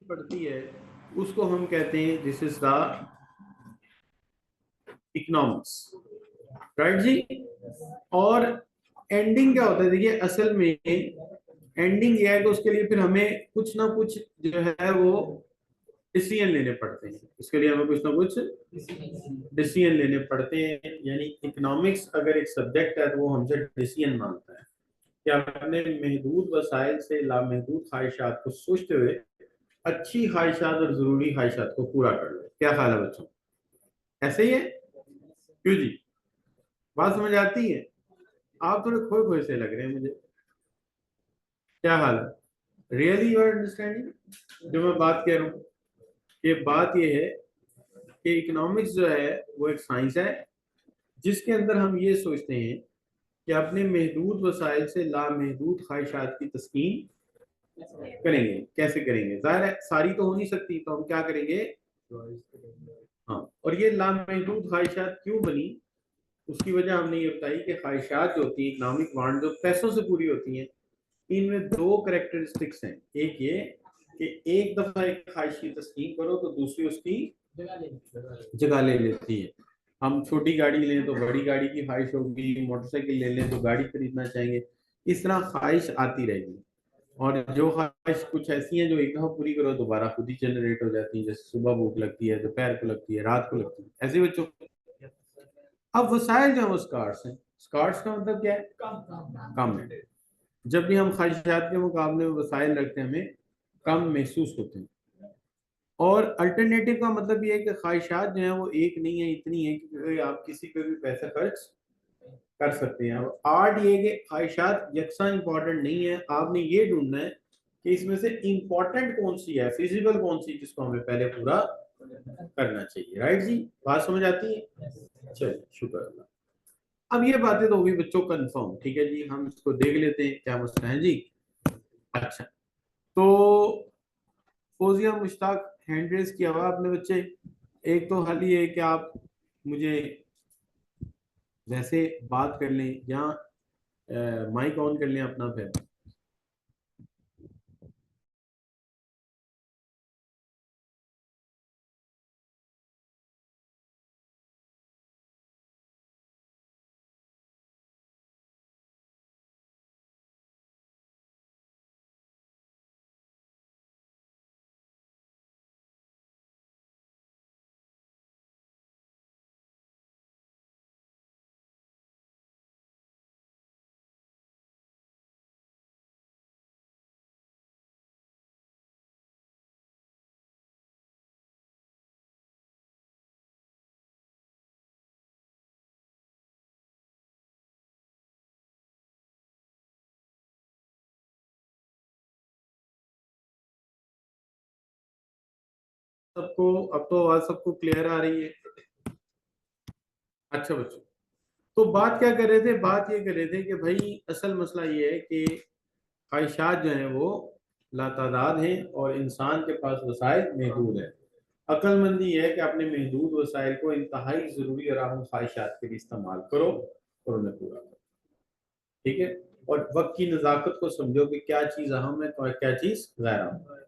पड़ती है उसको हम कहते हैं this is the economics, right जी। और एंडिंग क्या होता है, देखिए असल में एंडिंग ये है कि उसके लिए फिर हमें कुछ ना कुछ जो है वो डिसीजन लेने पड़ते हैं, उसके लिए हमें कुछ ना कुछ डिसीजन लेने पड़ते हैं। यानी इकोनॉमिक्स अगर एक सब्जेक्ट है तो वो हमसे डिसीजन मांगता है कि अपने महदूद वसाइल से लामहदूद ख्वाहिशात को सोचते हुए अच्छी ख्वाहिशात और जरूरी ख्वाहिशात को पूरा कर लो। क्या ख्याल है बच्चों, ऐसे ही है? क्यों जी, बात समझ आती है? आप थोड़े खोए खोए से लग रहे हैं मुझे, क्या हाल है? रियली यू आर अंडरस्टैंडिंग जो मैं बात कह रहा हूँ? ये बात ये है कि इकोनॉमिक्स जो है वो एक साइंस है जिसके अंदर हम ये सोचते हैं कि अपने महदूद वसाइल से लामहदूद ख्वाहिशात की तस्कीन करेंगे। कैसे करेंगे? जाहिर है सारी तो हो नहीं सकती, तो हम क्या करेंगे? हाँ, और ये लामहदूद ख्वाहिशात क्यों बनी, उसकी वजह हमने ये बताई कि ख्वाहिशात जो होती है, इकोनॉमिक वांट जो पैसों से पूरी होती हैं, इनमें दो करेक्टरिस्टिक्स हैं। एक ये कि एक दफा एक ख्वाहिश की तस्कीन करो तो दूसरी उसकी जगह ले लेती है। हम छोटी गाड़ी लें तो बड़ी गाड़ी की ख्वाहिश होगी, मोटरसाइकिल ले लें तो गाड़ी खरीदना चाहेंगे। इस तरह ख्वाहिश आती रहेगी, और जो ख्वाहिश कुछ ऐसी हैं जो एक दफा पूरी करो दोबारा खुद ही जनरेट हो जाती है। जैसे सुबह भूख लगती है, दोपहर को लगती है, रात को लगती है, ऐसे बच्चों। अब वसाइल जो है वो स्कार्स हैं। स्कार्स का मतलब क्या है? कम है। जब भी हम ख्वाहिशात के मुकाबले में वसाइल रखते हैं हमें कम महसूस होते हैं। और अल्टरनेटिव का मतलब ये है कि ख्वाहिशात जो है वो एक नहीं है, इतनी है कि आप किसी पे भी पैसा खर्च कर सकते हैं। अब आर्ट ये है कि ख्वाहिशात यकसा इंपॉर्टेंट नहीं है, आपने ये ढूंढना है कि इसमें से इंपॉर्टेंट कौन सी है, फिजिबल कौन सी, जिसको हमें पहले पूरा करना चाहिए। राइट जी, बात समझ आती है? चलिए, शुक्र अल्लाह। अब ये बातें तो होगी बच्चों कंफर्म, ठीक है जी। हम इसको देख लेते हैं क्या मसला है जी। अच्छा, तो फौजिया मुश्ताक हैंड रेस किया हुआ आपने बच्चे। एक तो हल ये है कि आप मुझे वैसे बात कर लें या माइक ऑन कर लें अपना फिर। सबको अब तो आवाज सबको क्लियर आ रही है? अच्छा बच्चों, तो बात क्या कर रहे थे? बात ये कर रहे थे कि भाई असल मसला ये है कि ख्वाहिशात जो हैं वो लातादाद हैं और इंसान के पास वसाइल महदूद है। अक्लमंदी ये है कि अपने महदूद वसाइल को इंतहाई ज़रूरी और अहम ख्वाहिशात के लिए इस्तेमाल करो और उन्हें पूरा करो, ठीक है। और वक्त की नज़ाकत को समझो कि क्या चीज़ अहम है और क्या चीज़ गैर अहम है।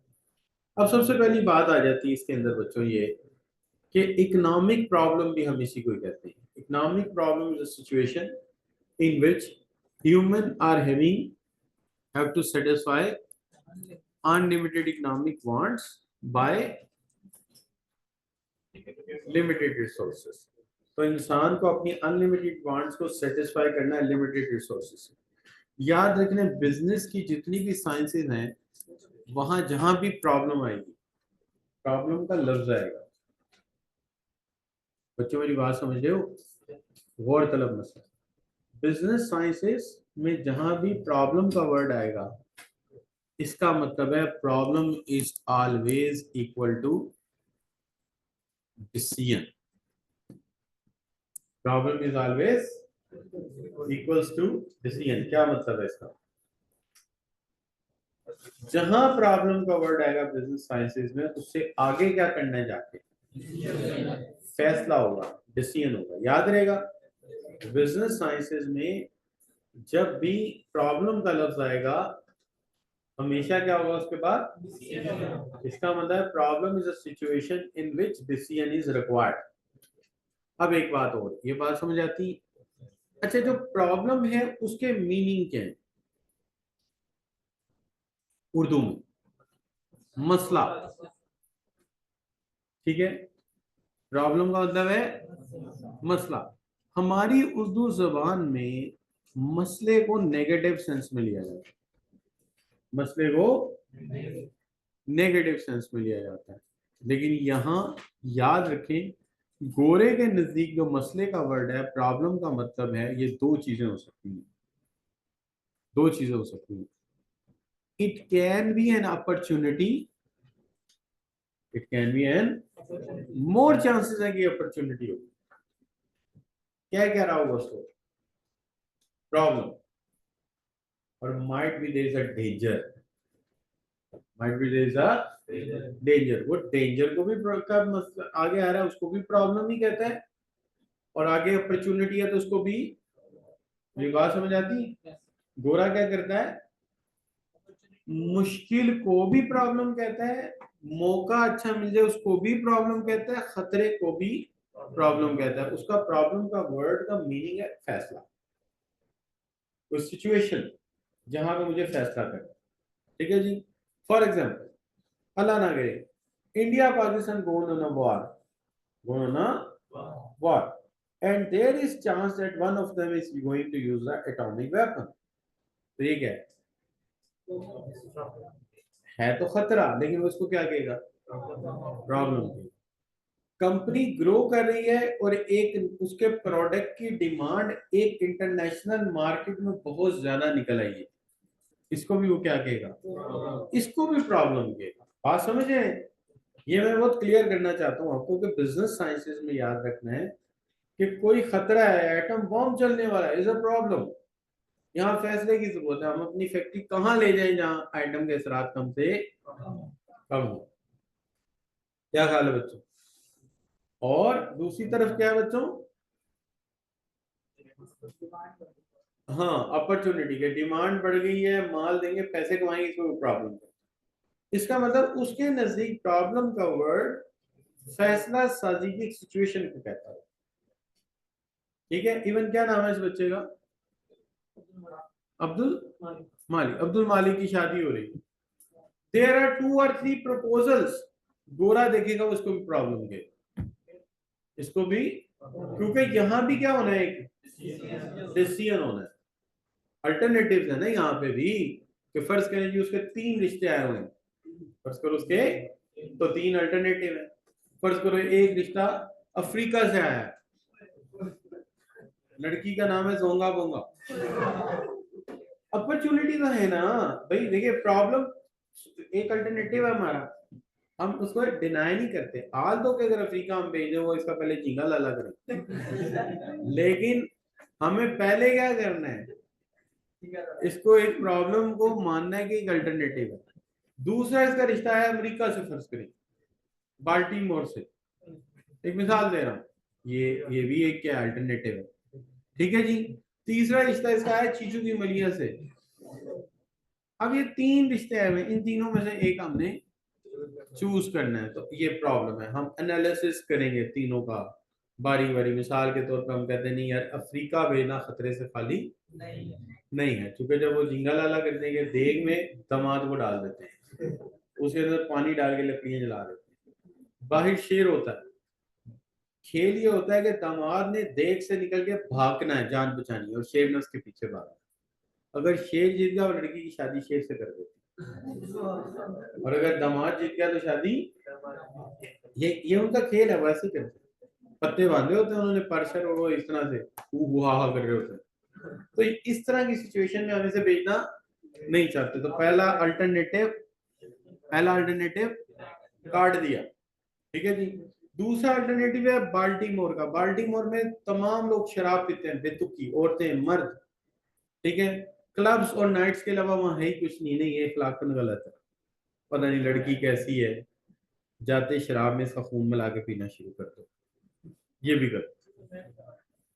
अब सबसे पहली बात आ जाती है इसके अंदर बच्चों ये कि इकोनॉमिक प्रॉब्लम भी हम इसी को ही कहते हैं। Economic problem is a situation in which human are having have to satisfy unlimited economic wants by limited resources। तो इंसान को अपनी अनलिमिटेड वांट्स को सेटिस्फाई करना है लिमिटेड रिसोर्सेज से। याद रखना, बिजनेस की जितनी भी साइंसेज हैं वहां जहां भी प्रॉब्लम आएगी, प्रॉब्लम का लफ्ज आएगा। बच्चों मेरी बात समझ रहे हो? गौर तलब मसला, बिजनेस साइंसेस में जहां भी प्रॉब्लम का वर्ड आएगा इसका मतलब है problem is always equal to decision. Problem is always equals to decision. क्या मतलब है इसका? जहां प्रॉब्लम का वर्ड आएगा बिजनेस साइंसेज में, उससे आगे क्या करना है जाके? फैसला होगा, डिसीजन होगा। याद रहेगा, बिजनेस साइंसेज में जब भी प्रॉब्लम का लफ्ज आएगा हमेशा क्या होगा उसके बाद? इसका मतलब है problem is a situation in which decision is required. अब एक बात और, ये बात समझ आती? अच्छा, जो प्रॉब्लम है उसके मीनिंग क्या है उर्दू में? मसला, ठीक है। प्रॉब्लम का मतलब है मसला। हमारी उर्दू जबान में मसले को नेगेटिव सेंस में लिया जाता है, मसले को नेगेटिव सेंस में लिया जाता है। लेकिन यहाँ याद रखें, गोरे के नजदीक जो मसले का वर्ड है, प्रॉब्लम का मतलब है, ये दो चीजें हो सकती हैं, दो चीजें हो सकती हैं। It can be an opportunity, it can be an, more chances है कि अपॉर्चुनिटी हो। क्या कह रहा होगा उसको? प्रॉब्लम। और might be there is a danger, might be there is a danger. वो डेंजर को भी का मतलब आगे आ रहा है, उसको भी प्रॉब्लम ही कहता है। और आगे अपॉर्चुनिटी है तो उसको भी। मेरी बात समझ आती? गोरा क्या करता है? मुश्किल को भी प्रॉब्लम कहता है, मौका अच्छा मिल जाए उसको भी प्रॉब्लम कहता है, खतरे को भी प्रॉब्लम कहता है। उसका प्रॉब्लम का वर्ड का मीनिंग है फैसला, कोई सिचुएशन जहां पे मुझे फैसला करना। ठीक है जी। फॉर एग्जाम्पल, अल्लाह ना करे, India Pakistan gone on a war, gone on a war, and there is chance that one of them is going to use the atomic weapon. ठीक है तो खतरा, लेकिन उसको क्या कहेगा? प्रॉब्लम। कंपनी ग्रो कर रही है और एक उसके प्रोडक्ट की डिमांड एक इंटरनेशनल मार्केट में बहुत ज्यादा निकल आई है, इसको भी वो क्या कहेगा? इसको भी प्रॉब्लम कहेगा। बात समझे? ये मैं बहुत क्लियर करना चाहता हूँ आपको कि बिजनेस साइंसेज में याद रखना है कि कोई खतरा है, एटम बॉम्ब चलने वाला है, इज अ प्रॉब्लम। यहाँ फैसले की जरूरत है, हम अपनी फैक्ट्री कहाँ ले जाएं जहाँ एटम के असरात कम से कम हो। क्या ख्याल है बच्चों? और दूसरी तरफ क्या है बच्चों? हाँ, अपॉर्चुनिटी के डिमांड बढ़ गई है, माल देंगे, पैसे कमाएंगे, इसमें प्रॉब्लम है। इसका मतलब उसके नजदीक प्रॉब्लम का वर्ड फैसला साजी की सिचुएशन को कहता है। ठीक है। इवन क्या नाम है इस बच्चे का? अब्दुल मालिक। अब्दुल मालिक की शादी हो रही है, देयर आर 2 और 3 प्रपोजल्स। गोरा देखेगा उसको भी प्रॉब्लम के, इसको भी, क्योंकि यहाँ भी क्या होना है? एक डिसीजन होना है। अल्टरनेटिव्स है ना यहाँ पे भी, कि फर्ज करें जी उसके 3 रिश्ते आए हुए हैं, फर्ज करो उसके, तो 3 अल्टरनेटिव है। फर्ज करो एक रिश्ता अफ्रीका से आया है, लड़की का नाम है जोंगा बोंगा। अपॉर्चुनिटी तो है ना भाई। देखिए प्रॉब्लम एक अल्टरनेटिव है हमारा, हम उसको डिनाई नहीं करते। आल दो कि अगर अफ्रीका हम भेजे वो इसका पहले झींगा लाला करें, लेकिन हमें पहले क्या करना है? इसको एक प्रॉब्लम को मानना है कि एक अल्टरनेटिव है। दूसरा इसका रिश्ता है अमेरिका से, फर्ज करें बाल्टीमोर से, एक मिसाल दे रहा हूँ, ये भी एक क्या अल्टरनेटिव है। ठीक है जी। तीसरा रिश्ता इसका है चीचू की मलिया से। अब ये 3 रिश्ते आए हुए, इन तीनों में से एक हमने चूज करना है, तो ये प्रॉब्लम है। हम एनालिसिस करेंगे तीनों का बारी बारी। मिसाल के तौर पर हम कहते हैं नहीं यार, अफ्रीका भेजना खतरे से खाली नहीं है, क्योंकि जब वो झींगा लाला कर देंगे देग में, दामाद को डाल देते हैं, उसके अंदर पानी डाल के लकड़ियां जला देते हैं, बाहर शेर होता है। खेल ये होता है कि दामाद ने देग से निकल के भागना है, जान बचानी है, और शेर ने उसके पीछे भागना। अगर शेर जीत गया और लड़की की शादी शेर से कर देती, और अगर दामाद जीत गया तो शादी, ये उनका खेल है, वैसे करते हैं। पत्ते बांधे होते हैं उन्होंने परसर, और वो इस तरह से हा हा कर रहे होते हैं। तो इस तरह की सिचुएशन में हमें से भेजना नहीं चाहते, तो पहला अल्टरनेटिव काट दिया। ठीक है जी। दूसरा अल्टरनेटिव है बाल्टीमोर का। बाल्टीमोर में तमाम लोग शराब पीते हैं, बेतुकी, औरतें, मर्द। ठीक है। क्लब्स और नाइट्स के अलावा वहां है ही कुछ नहीं, ये अखलाकन गलत है। पता नहीं लड़की कैसी है, जाते शराब में इसका खून मिला के पीना शुरू कर दो, ये भी गलत।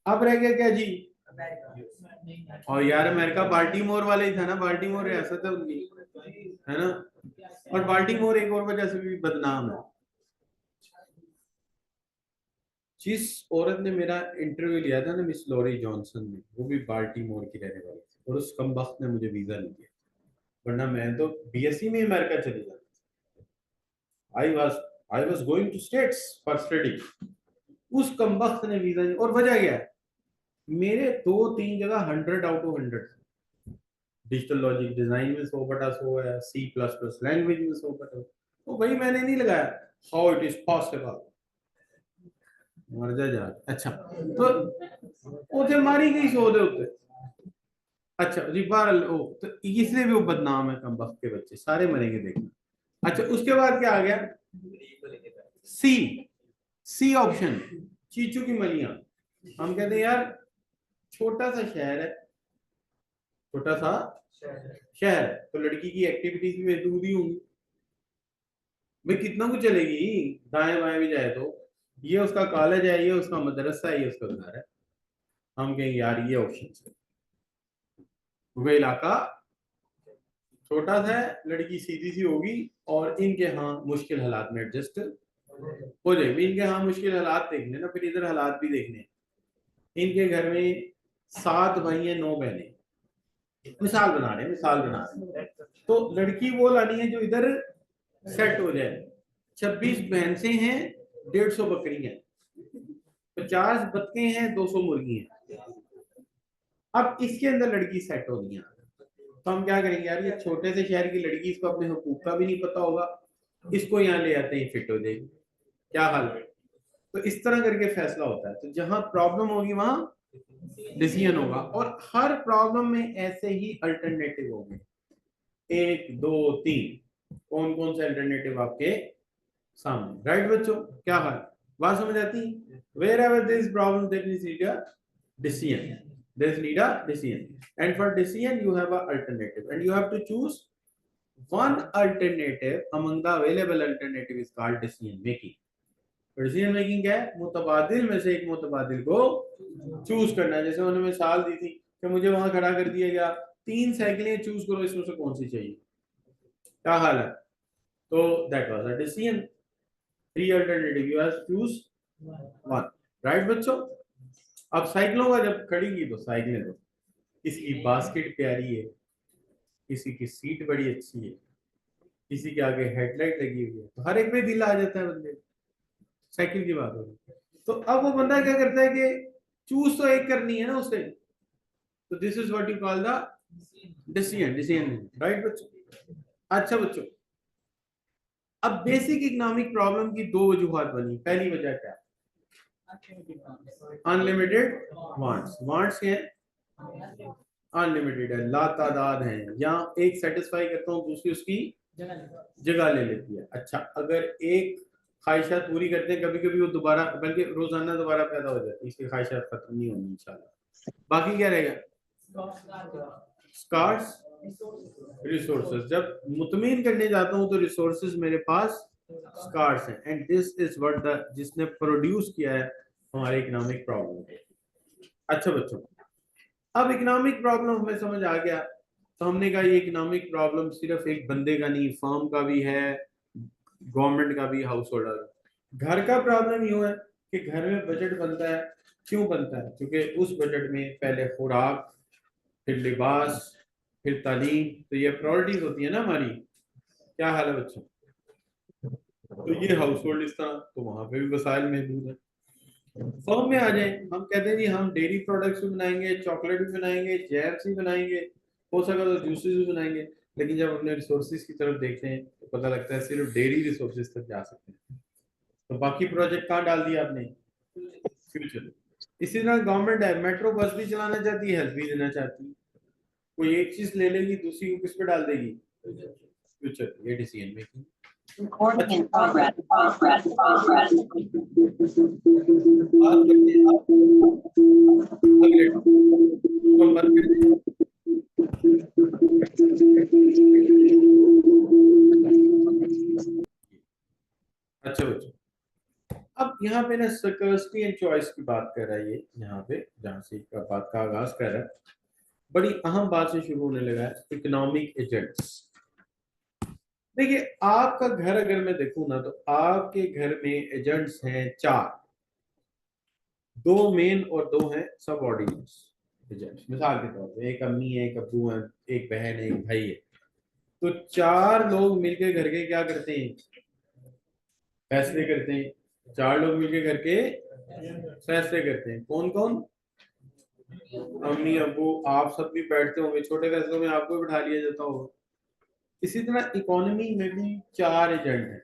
अब रह गया क्या जी? और यार अमेरिका बाल्टीमोर वाले ही था ना, बाल्टीमोर रियासत है उनकी, है ना। और बाल्टीमोर एक और वजह से भी बदनाम है। जिस औरत ने मेरा इंटरव्यू लिया था ना, मिस लॉरी जॉनसन ने, वो भी बाल्टीमोर की रहने वाली थी, और उस कमबख्त ने मुझे वीजा नहीं दिया, वरना मैं तो बीएससी में अमेरिका चली जाती। I was going to States for study. उस कमबख्त ने वीजा नहीं, और वजह क्या है, मेरे 2-3 जगह 100 out of 100, digital logic design में 100/100 है, C++ लैंग्वेज में 100/100, तो वही मैंने नहीं लगाया। हाउ इट इज पॉसिबल, मर जा। अच्छा, तो उसे मारी गई 100 दे उत्ते। अच्छा रिफार ओ, तो इसलिए भी वो बदनाम है, कम वक्त के बच्चे सारे मरेंगे देखना। अच्छा, उसके बाद क्या आ गया, सी, सी ऑप्शन, चीचू की मलियां। हम कहते हैं यार छोटा सा शहर है, छोटा सा शहर है, तो लड़की की एक्टिविटीज भी महदूद ही होंगी भाई, कितना कुछ चलेगी, दाएं बाएं भी जाए तो। ये उसका कॉलेज है, ये उसका मदरसा है, ये उसका घर है। हम कहेंगे यार ये ऑप्शन है, वो इलाका छोटा सा है, लड़की सीधी सी होगी, और इनके यहाँ मुश्किल हालात में एडजस्ट हो जाएगी। इनके यहाँ मुश्किल हालात देखने ना, फिर इधर हालात भी देखने। इनके घर में 7 भाई हैं, 9 बहनें, मिसाल बना रहे हैं, मिसाल बना रहे हैं। तो लड़की वो लानी है जो इधर सेट हो जाए। 26 भैंसे हैं, 150 बकरी हैं, 50 बतखें हैं, 200 मुर्गी हैं। अब इसके अंदर लड़की सेट हो गई है, तो हम क्या करेंगे यार, ये छोटे से शहर की लड़की, इसको अपने हुकूक का भी नहीं पता होगा, इसको यहाँ ले आते ही फिट हो जाएगी, क्या हाल है। तो इस तरह करके फैसला होता है। तो जहां प्रॉब्लम होगी वहां डिसीजन होगा, और हर प्रॉब्लम में ऐसे ही अल्टरनेटिव होंगे, 1 2 3, कौन कौन से अल्टरनेटिव आपके सामने। राइट बच्चों, क्या हाल, बात समझ आती है। Wherever this problem there is need a decision, there's need a decision, and for decision you have a alternative, and you have to choose one alternative among the available alternative is called decision making. Decision making क्या है, मुतबादिल में से एक मुतबादिल को choose करना है। जैसे उन्होंने मिसाल दी थी कि मुझे वहां खड़ा कर दिया गया, 3 साइकिलें चूज करो, इसमें से कौन सी चाहिए, क्या हाल है। तो that was a decision, 3 alternative, you have to choose one. Right बच्चों, अब साइकिलों का जब खड़ी की, तो साइकिलें तो किसी की बास्केट प्यारी है, किसी की सीट बड़ी अच्छी है, किसी के आगे हेडलाइट लगी हुई है, तो हर एक पे दिल आ जाता है बंदे, साइकिल की बात हो रही। तो अब वो बंदा क्या करता है कि चूज तो एक करनी है ना उसे, तो this is what you call the decision, decision. Right बच्चों। अच्छा बच्चों, अब बेसिक इकोनॉमिक प्रॉब्लम की 2 वजूहात बनी। पहली वजह क्या, अनलिमिटेड वांट्स, वांट्स क्या है, अनलिमिटेड है, ला तादाद है, या एक सेटिस्फाई करता हूँ, दूसरी उसकी जगह ले लेती है। अच्छा, अगर एक ख्वाहिशात पूरी करते हैं, कभी कभी वो दोबारा, बल्कि रोजाना दोबारा पैदा हो जाती है, इसकी ख्वाहिशात खत्म नहीं होनी इंशाल्लाह। बाकी क्या रहेगा, स्कार्स रिसोर्सेज। जब मुतमिन करने जाता हूँ तो रिसोर्सेज मेरे पास स्कार्स हैं, and this is what the, जिसने प्रोड्यूस किया है हमारे इकोनॉमिक प्रॉब्लम। अच्छा बच्चों, अब इकोनॉमिक प्रॉब्लम हमें समझ आ गया, तो हमने कहा ये इकोनॉमिक प्रॉब्लम सिर्फ एक बंदे का नहीं, फर्म का भी है, गवर्नमेंट का भी, हाउस होल्डर। घर का प्रॉब्लम यूं है कि घर में बजट बनता है, क्यों बनता है, क्योंकि उस बजट में पहले खुराक, फिर लिबास, फिर तालीम, तो ये प्रायोरिटीज होती है ना हमारी। क्या हाल है बच्चों, तो ये हाउस होल्ड इस तरह, तो वहां पे भी वसाइल महदूद है। फर्म में आ जाए, हम कहते हैं जी हम डेयरी प्रोडक्ट्स भी बनाएंगे, चॉकलेट भी बनाएंगे, जैम्स भी बनाएंगे, हो सका तो जूसेस भी बनाएंगे, लेकिन जब अपने रिसोर्सेज की तरफ देखते हैं तो पता लगता है सिर्फ डेयरी रिसोर्सेज तक जा सकते हैं, तो बाकी प्रोजेक्ट कहाँ डाल दिया आपने, फ्यूचर। इसी तरह गवर्नमेंट है, मेट्रो बस भी चलाना चाहती है, हेल्प भी देना चाहती है, कोई एक चीज ले लेगी, दूसरी को किस पे डाल देगी, फ्यूचर। ये decision making. Recording in progress. बात करते हैं अगले हम बात करते हैं अच्छा बच्चों, अब यहाँ पे ना स्कर्सिटी एंड चॉइस की बात कर रहा है ये, यहाँ पे जहाँ से बात का आगाज कर रहा है, बड़ी अहम बात से शुरू होने लगा है, इकोनॉमिक एजेंट्स। देखिए आपका घर अगर मैं देखूं ना, तो आपके घर में एजेंट्स हैं 4, 2 मेन और 2 हैं सबऑर्डिनेट्स एजेंट्स। मिसाल के तौर पे एक अम्मी है, एक अब्बू है, एक बहन है, एक भाई है, तो 4 लोग मिलकर घर के क्या करते हैं, फैसले करते हैं। 4 लोग मिलकर घर के फैसले करते हैं। कौन कौन? अम्मी अब्बू, आप सब भी बैठते होंगे, छोटे फैसलों में आपको बिठा लिया जाता होगा। इसी तरह इकोनॉमी में भी 4 एजेंट हैं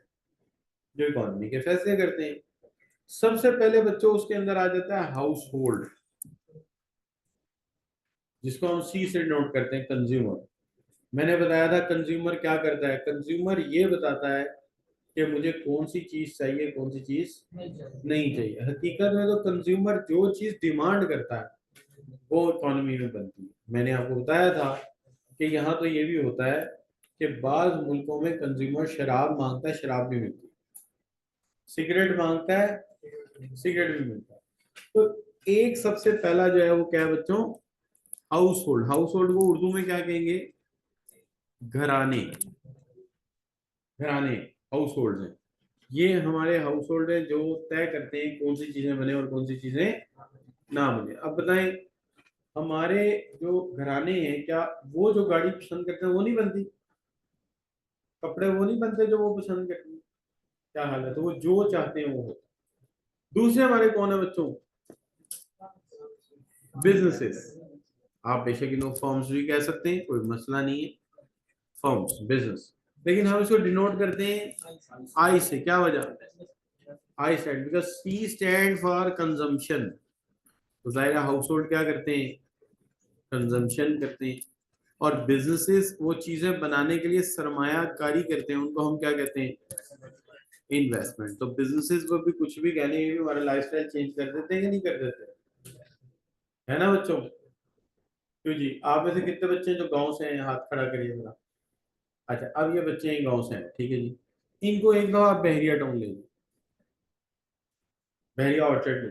जो इकोनॉमी के फैसले करते हैं। सबसे पहले बच्चों उसके अंदर आ जाता है हाउस होल्ड, जिसको हम सी से नोट करते हैं, कंज्यूमर। मैंने बताया था कंज्यूमर क्या करता है, कंज्यूमर ये बताता है कि मुझे कौन सी चीज चाहिए, कौन सी चीज नहीं चाहिए। हकीकत में तो कंज्यूमर जो चीज डिमांड करता है वो इकोनॉमी में बनती है। मैंने आपको बताया था कि यहाँ तो ये भी होता है कि बाज मुल्कों में कंज्यूमर शराब मांगता है, शराब भी मिलती है, सिगरेट मांगता है, सिगरेट भी मिलता है। तो एक सबसे पहला जो है वो क्या है बच्चों, हाउस होल्ड। हाउस होल्ड को उर्दू में क्या कहेंगे? घराने। घराने हाउस होल्ड हैं। ये हमारे हाउस होल्ड है जो तय करते हैं कौन सी चीजें बने और कौन सी चीजें ना बने। अब बताएं, हमारे जो घराने हैं, क्या वो जो गाड़ी पसंद करते हैं वो नहीं बनती, कपड़े वो नहीं बनते जो वो पसंद करते हैं? क्या हाल है? तो वो जो चाहते हैं वो होता है। दूसरे हमारे कौन है बच्चों? बिजनेसेस। आप बेशक इनको फर्म्स भी कह सकते हैं, कोई मसला नहीं है, फर्म्स बिजनेस। लेकिन हम इसको डिनोट करते हैं आई से। क्या वजह? I stand because C stand for consumption. तो जाहिर हाउस होल्ड क्या करते हैं? कंजम्पशन करते हैं। और बिजनेसेस वो चीजें बनाने के लिए सरमायाकारी करते हैं, उनको हम क्या कहते हैं? इन्वेस्टमेंट। तो बिजनेसेस को भी कुछ भी कहने में हमारा लाइफस्टाइल चेंज कर देते हैं कि नहीं कर देते? है ना बच्चों? क्यों जी, आप में से कितने बच्चे हैं जो गांव से हैं? हाथ खड़ा करिए जरा। अच्छा, अब ये बच्चे हैं गांव से हैं, ठीक है जी। इनको एक दफा आप बहरिया टाउन ले लो, बहरिया ऑर्चर्ड ले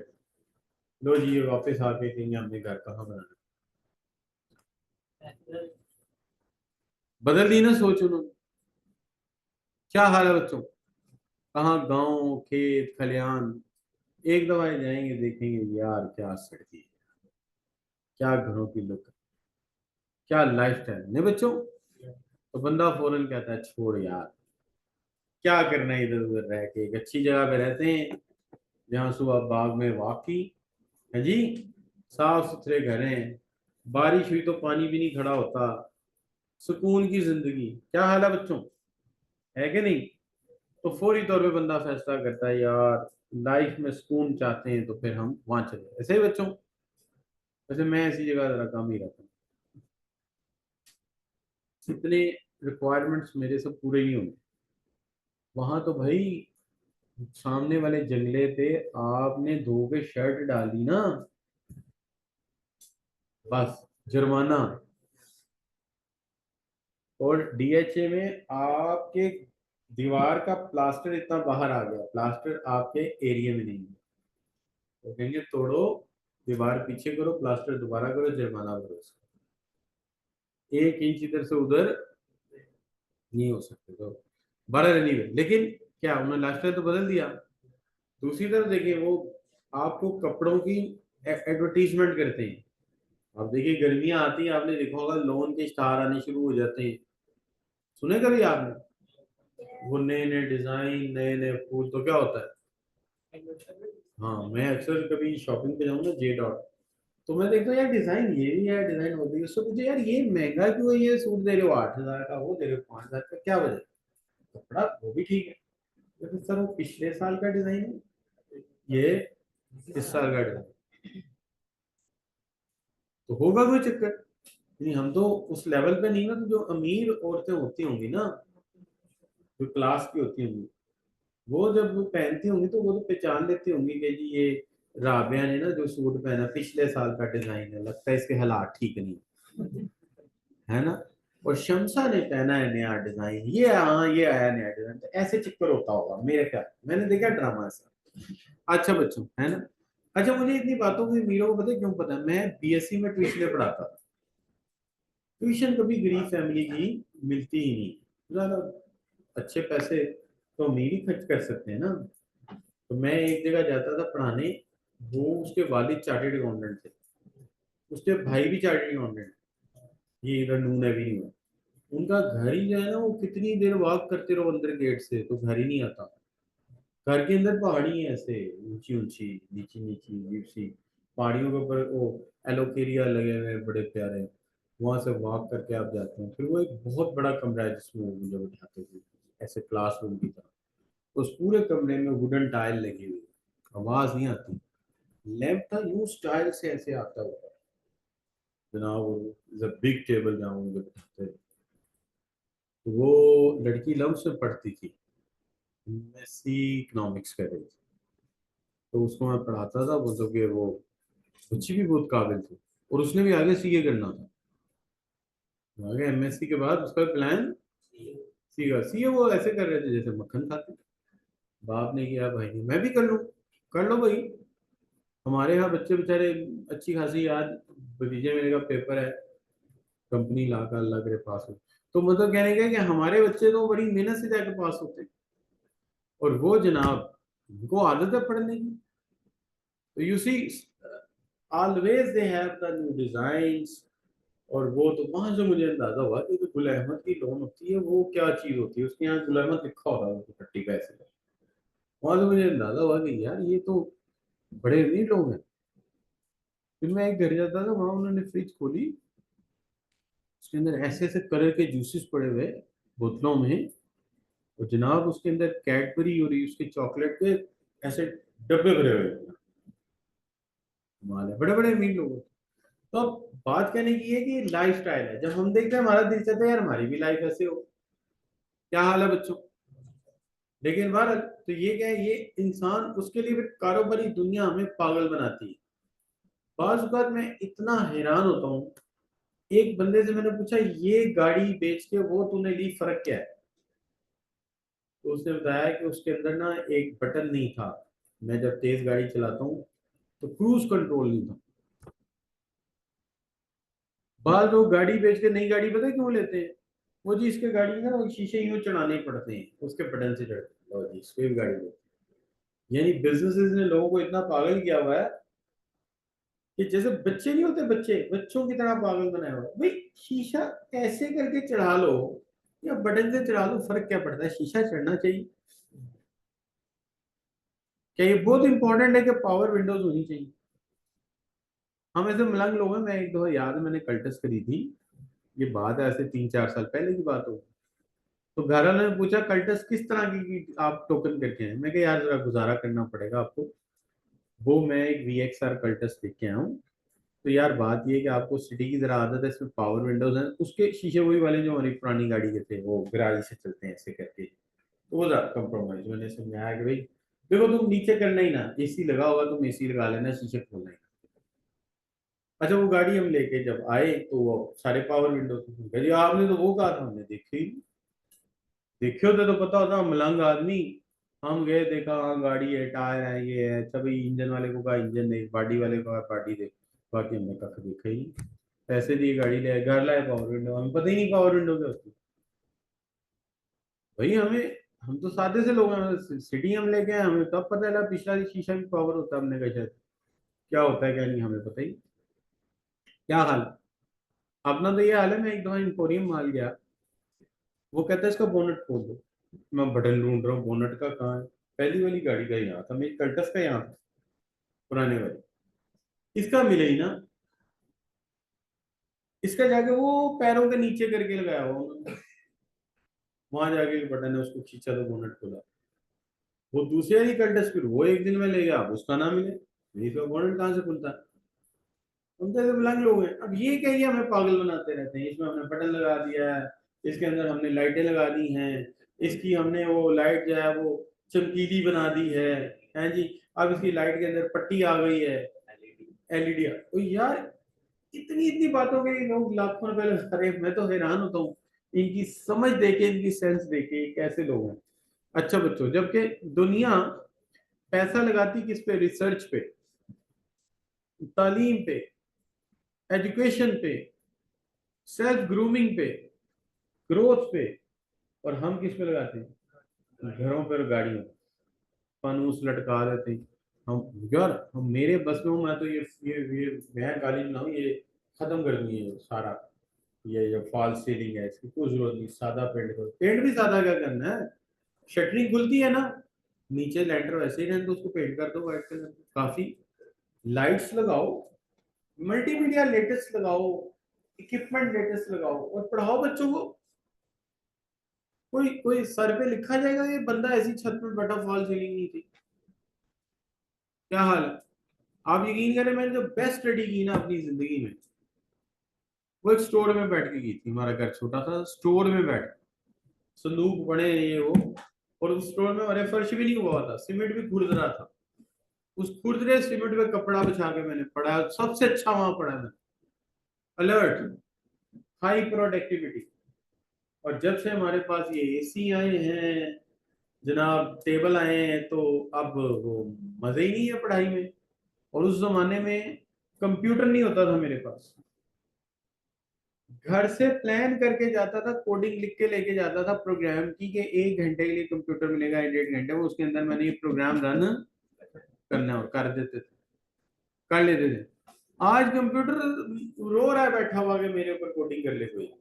लो जी, ये वापस आके कहेंगे हमने घर कहाँ बनाना। बदल दी ना सोच उन्होंने। क्या हाल है बच्चों? कहाँ गांव, खेत, खलियान। एक दफा जाएंगे देखेंगे यार क्या सड़की है, क्या घरों की लुक, क्या लाइफ स्टाइल नहीं बच्चों। तो बंदा फौरन कहता है छोड़ यार, क्या करना है इधर उधर रह के, एक अच्छी जगह पे रहते हैं जहाँ सुबह बाग में वॉक की है जी, साफ सुथरे घर हैं, बारिश हुई तो पानी भी नहीं खड़ा होता, सुकून की जिंदगी। क्या हाल है बच्चों? है कि नहीं? तो फौरी तौर पे बंदा फैसला करता है यार लाइफ में सुकून चाहते हैं तो फिर हम वहां चले। ऐसे ही बच्चों, वैसे मैं ऐसी जगह जरा कम ही रहता हूँ, इतने रिक्वायरमेंट्स मेरे सब पूरे नहीं होंगे। वहां तो भाई सामने वाले जंगले पे आपने धो के शर्ट डाल दी ना, बस जुर्माना। और डीएचए में आपके दीवार का प्लास्टर इतना बाहर आ गया, प्लास्टर आपके एरिया में नहीं है, तो कहेंगे तोड़ो, दीवार पीछे करो, प्लास्टर दोबारा करो, जुर्माना भरो इसका। 1 इंच इधर से उधर नहीं हो सकते। तो बड़ा नहीं हुए, लेकिन क्या उन्होंने लाइफस्टाइल तो बदल दिया। दूसरी तरफ देखिए, वो आपको कपड़ों की एडवर्टीजमेंट करते हैं। अब देखिए गर्मियां आती हैं, आपने देखा होगा लोन के इश्तहार आने शुरू हो जाते हैं, सुने कभी आपने? वो नए नए डिजाइन, नए नए फूल, तो क्या होता है? हाँ, मैं अक्सर कभी शॉपिंग पे जाऊँ ना, जे डॉट, तो मैं देखता हूँ यार डिजाइन ये भी है, डिजाइन वो भी है। उससे मुझे यार ये महंगा क्यों है, ये सूट दे रहे हो 8,000 का, वो दे रहे हो 5,000 का, क्या वजह? कपड़ा वो भी ठीक है, लेकिन सर वो पिछले साल का डिजाइन है, ये इस साल का डिजाइन, तो होगा कोई चक्कर नहीं। हम तो उस लेवल पे नहीं ना, तो जो अमीर औरतें होती होंगी ना, जो क्लास की होती होंगी, वो जब वो पहनती होंगी तो वो तो पहचान लेती होंगी कि जी ये राबिया ने ना जो सूट पहना पिछले साल का डिजाइन है, लगता है इसके हालात ठीक नहीं है ना। और शमसा ने पहना है नया डिजाइन, ये हाँ ये आया नया डिजाइन, तो ऐसे चक्कर होता होगा मेरे ख्याल, मैंने देखा ड्रामा ऐसा। अच्छा बच्चों, है ना। अच्छा, मुझे इतनी बातों की मीरों को पता है क्यों पता है? मैं बीएससी में ट्यूशन पढ़ाता था। ट्यूशन कभी गरीब फैमिली की मिलती ही नहीं। ज्यादा अच्छे पैसे तो अमीर ही खर्च कर सकते हैं ना। तो मैं एक जगह जाता था पढ़ाने। वो उसके वालिद चार्टेड अकाउंटेंट थे, उसके भाई भी चार्टेड अकाउंटेंट। ये इधर नून है भी नहीं हुआ। उनका घर ही जो है ना, वो कितनी देर वॉक करते रहो अंदर गेट से तो घर ही नहीं आता। घर के अंदर पहाड़ी है ऐसे, ऊंची ऊंची, नीची नीची, अजीब सी। पहाड़ियों के ऊपर वो एलोकेरिया लगे हुए हैं बड़े प्यारे। वहां से वॉक करके आप जाते हैं, फिर वो एक बहुत बड़ा कमरा है जिसमें वो मुझे बिठाते थे, ऐसे क्लासरूम की तरह। उस पूरे कमरे में वुडन टाइल लगी हुई है, आवाज नहीं आती। लैंप था यूं स्टाइल से ऐसे आता हुआ जनाब, बिग टेबल जहाँ वो मुझे बिठाते थे। तो वो लड़की लम्स में पढ़ती थी, एमएससी इकोनॉमिक्स कर रही थी। तो उसको मैं पढ़ाता था, मतलब कि वो बच्ची भी बहुत काबिल थी। और उसने भी आगे सीए करना था। आगे एमएससी के बाद उसका प्लान सी का। सीए वो ऐसे कर रहे थे जैसे मक्खन खाते। बाप ने किया, भाई ने मैं भी कर लूँ। कर लो भाई। हमारे यहाँ बच्चे बेचारे अच्छी खासी याद, भतीजे मेरे का पेपर है, कंपनी ला कर अल्लाह करे पास हो। तो मतलब कहने का है कि हमारे बच्चे तो बड़ी मेहनत से जाके पास होते हैं। और वो जनाब, उनको आदत है पढ़ने की। तो you see, always they have the new designs. और वो तो वहां से मुझे अंदाजा हुआ कि जो गुल अहमद की लोन होती है वो क्या चीज होती है, उसके यहाँ गुल अहमद लिखा होगा वो पट्टी का ऐसे। वहां से मुझे अंदाजा हुआ कि यार ये तो बड़े अमीर लोग हैं। फिर मैं एक घर जाता था, वहां उन्होंने फ्रिज खोली, उसके अंदर ऐसे ऐसे कलर के जूसेस पड़े हुए बोतलों में। और जनाब उसके अंदर कैडबरी और उसके चॉकलेट के ऐसे डब्बे भरे हुए हैं। कमाल है, बड़े बड़े अमीर लोग हैं। तो अब बात कहने की है कि लाइफ स्टाइल है, जब हम देखते हैं हमारा दिल चाहता है यार हमारी भी लाइफ ऐसे हो। क्या हाल है बच्चों? लेकिन भारत तो ये क्या है, ये इंसान उसके लिए फिर कारोबारी दुनिया हमें पागल बनाती है। बाज बात मैं इतना हैरान होता हूँ। एक बंदे से मैंने पूछा ये गाड़ी बेच के वो तूने ली, फर्क क्या है? तो उसने बताया कि उसके अंदर ना एक बटन नहीं था। मैं जब तेज गाड़ी चलाता हूँ तो क्रूज कंट्रोल नहीं था। बाद लोग गाड़ी बेच के नई गाड़ी पता है क्यों लेते हैं? वो जी इसके गाड़ी ना वो शीशे यूं चढ़ाने पड़ते हैं, उसके बटन से चढ़ते हैं। लो जी इसको भी गाड़ी लेते हैं। यानी बिजनेसेस ने लोगों को इतना पागल किया हुआ है कि जैसे बच्चे नहीं होते, बच्चे बच्चों की तरह पागल बनाया हुआ है। भाई शीशा ऐसे करके चढ़ा लो या बटन से चढ़ा लो, फर्क क्या पड़ता है? शीशा चढ़ना चाहिए। क्या ये बहुत इंपॉर्टेंट है कि पावर विंडोज होनी चाहिए? हम ऐसे मलंग लोग हैं। मैं एक दो याद है मैंने कल्टस करी थी, ये बात है ऐसे 3-4 साल पहले की बात हो। तो घर वालों ने पूछा कल्टस किस तरह की आप टोकन करके हैं? मैं कहा यार जरा गुजारा करना पड़ेगा आपको। वो मैं एक VXR कल्टस लेके आया हूँ। तो यार बात ये है कि आपको सिटी की तरह आदत है, इसमें पावर विंडोज हैं, उसके शीशे वही वाले जो हमारी पुरानी गाड़ी के थे, वो गराज से चलते हैं ऐसे करके। तो वो कंप्रोमाइज मैंने समझाया कि भाई देखो तुम नीचे करना ही ना, एसी लगा होगा तुम एसी लगा लेना, शीशे खोलना ही। अच्छा वो गाड़ी हम लेके जब आए तो वो सारे पावर विंडो थे। जी आपने तो वो कहा था, हमने देखे ही नहीं। देखे होते तो पता होता, मलंग आदमी। हम गए देखा हाँ गाड़ी है, टायर है, ये है। अच्छा भाई इंजन वाले को कहा इंजन देख, बॉडी वाले को कहा बॉडी देख। बाकी हमने कख देखा ही नहीं। पैसे दिए गाड़ी ले आए, घर लाए पावर विंडो, हमें पता ही नहीं पावर विंडो क्या होती है। भाई हमें, हम तो सादे से लोग हैं, सिटी हम लेके आए, हमें तब पता चला पिछला शीशा भी पावर होता है। हमने कहा शायद क्या होता है क्या नहीं हमें पता ही। क्या हाल? अपना तो ये हाल है। मैं एक दफा इंपोरियम माल गया, वो कहता है इसका बोनट खोल दो। मैं बटन ढूंढ रहा हूँ, बोनट का कहाँ है? पहली वाली गाड़ी का यहाँ था, मेरी कल्टस का यहाँ था, पुराने वाली। इसका मिले ही ना। इसका जाके वो पैरों के नीचे करके लगाया हुआ उन्होंने। वहां जाके एक बटन है, उसको खींचा तो बोनट खुला। वो दूसरी वाली कल्टस फिर वो एक दिन में ले गया, अब उसका ना मिले, इसका बोनट कहाँ से खुलता है? हम तो ऐसे विकलांग लोग हैं। अब ये क्या, ये हमें पागल बनाते रहते हैं। इसमें हमने बटन लगा दिया है, इसके अंदर हमने लाइटें लगा दी हैं, इसकी हमने वो लाइट जो है वो चमकीली बना दी है जी। अब इसकी लाइट के अंदर पट्टी आ गई है, एलईडी। तो यार इतनी इतनी बातों के लिए लोग लाखों रुपए लगा रहे हैं। मैं तो हैरान होता हूँ इनकी समझ देके, इनकी सेंस देके, कैसे लोग हैं। अच्छा बच्चों, जबकि दुनिया पैसा लगाती किस पे? रिसर्च पे, तालीम पे, एजुकेशन पे, सेल्फ ग्रूमिंग पे, ग्रोथ पे। और हम किस पे लगाते हैं? घरों पर, गाड़ियों, फानूस लटका देते हैं हम। यार हम, मेरे बस में हूँ मैं तो ये मैं गाली ना हूँ, ये खत्म कर दूंगी ये सारा। ये जो फॉल्स सीलिंग है इसकी कोई जरूरत नहीं, सादा पेंट करो। पेंट भी सादा क्या करना है? शटरिंग खुलती है ना, नीचे लेंटर वैसे ही रहने तो उसको पेंट कर दो व्हाइट कलर। काफी लाइट्स लगाओ, मल्टीमीडिया लेटेस्ट लगाओ, इक्विपमेंट लेटेस्ट लगाओ और पढ़ाओ बच्चों को। कोई कोई सर पे लिखा जाएगा ये बंदा ऐसी छत पे बैठा, फॉल सीलिंग नहीं थी। क्या हाल है? आप यकीन करें, मैंने जो बेस्ट स्टडी की ना अपनी जिंदगी में, वो एक स्टोर में बैठ के की थी। हमारा घर छोटा था, स्टोर में बैठ, संदूक बड़े ये वो, और उस स्टोर में हमारे फर्श भी नहीं हुआ था, सीमेंट भी खुरद रहा था। उस खुरदरे सीमेंट पे कपड़ा बिछा के मैंने पढ़ा, सबसे अच्छा वहां पढ़ा मैंने। Alert, high productivity. और जब से हमारे पास ये एसी आए हैं जनाब, टेबल आए हैं, तो अब वो मजे ही नहीं है पढ़ाई में। और उस जमाने में कंप्यूटर नहीं होता था मेरे पास, घर से प्लान करके जाता था, कोडिंग लिख के लेके जाता था प्रोग्राम की, कि 1 घंटे के लिए कंप्यूटर मिलेगा, 1.5 घंटे में उसके अंदर मैंने ये प्रोग्राम रन करना और कर देते थे, कर लेते थे। आज कंप्यूटर रो रहा है बैठा हुआ कि मेरे ऊपर कोडिंग कर ले कोई।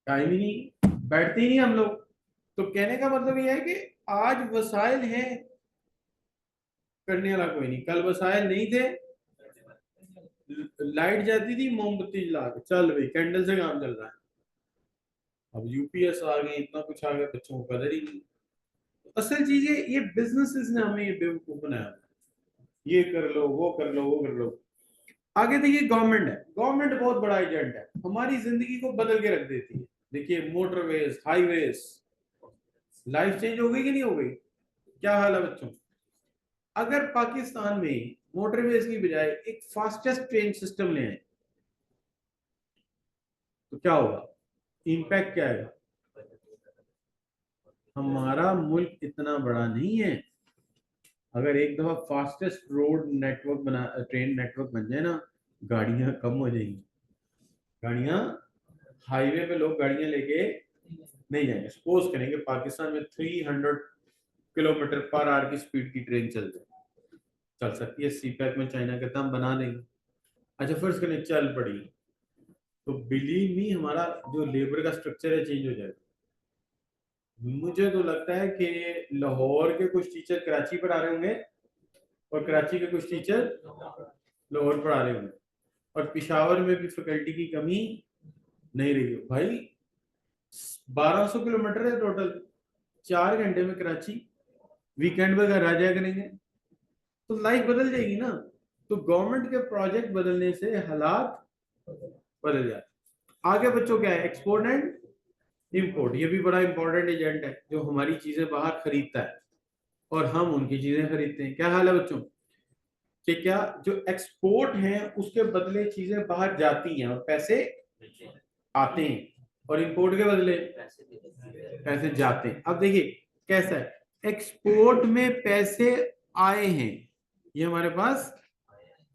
टाइम ही नहीं, बैठते ही नहीं हम लोग। तो कहने का मतलब ये है कि आज वसाइल हैं, करने वाला कोई नहीं। कल वसाइल नहीं थे, लाइट जाती थी मोमबत्ती जला के, चल भाई कैंडल से काम चल रहा है। अब यूपीएस आ गए, इतना कुछ आ गया, बच्चों को कदर ही नहीं। असल चीज है ये बिजनेसेस ने हमें ये बेवकूफ बनाया। ये कर लो, वो कर लो, वो कर लो। आगे देखिए, गवर्नमेंट है, गवर्नमेंट बहुत बड़ा एजेंट है, हमारी जिंदगी को बदल के रख देती है। देखिए मोटरवेज, हाईवेज, लाइफ चेंज हो गई कि नहीं हो गई? क्या हाल है बच्चों? अगर पाकिस्तान में मोटरवेज की बजाय एक फास्टेस्ट ट्रेन सिस्टम ले आए तो क्या होगा? इम्पैक्ट क्या है? हमारा मुल्क इतना बड़ा नहीं है। अगर एक दफा फास्टेस्ट रोड नेटवर्क बना, ट्रेन नेटवर्क बन जाए ना, गाड़ियां कम हो जाएंगी। गाड़ियां, हाईवे पे लोग गाड़ियां लेके नहीं जाएंगे। सपोज करेंगे पाकिस्तान में 300 किलोमीटर पर आवर की स्पीड की ट्रेन चल सकती है। सीपैक में चाइना कहता हम बना देंगे। अच्छा फर्ज करें चल पड़ी, तो बिलीव मी हमारा जो लेबर का स्ट्रक्चर है चेंज हो जाएगा। मुझे तो लगता है कि लाहौर के कुछ टीचर कराची पर आ रहे होंगे, और कराची के कुछ टीचर लाहौर पर आ रहे होंगे, और पिशावर में भी फैकल्टी की कमी नहीं रही हो भाई। 1200 किलोमीटर है टोटल, 4 घंटे में कराची, वीकेंड पर घर आ जाया करेंगे, तो लाइफ बदल जाएगी ना। तो गवर्नमेंट के प्रोजेक्ट बदलने से हालात बदल जाते। आगे बच्चों क्या है? एक्सपोर्ट एंड इंपोर्ट, ये भी बड़ा इंपॉर्टेंट एजेंट है जो हमारी चीजें बाहर खरीदता है और हम उनकी चीजें खरीदते हैं। क्या हाल है बच्चों? कि क्या जो एक्सपोर्ट है उसके बदले चीजें बाहर जाती हैं और पैसे आते हैं, और इंपोर्ट के बदले पैसे जाते हैं। अब देखिए कैसा है, एक्सपोर्ट में पैसे आए हैं, ये हमारे पास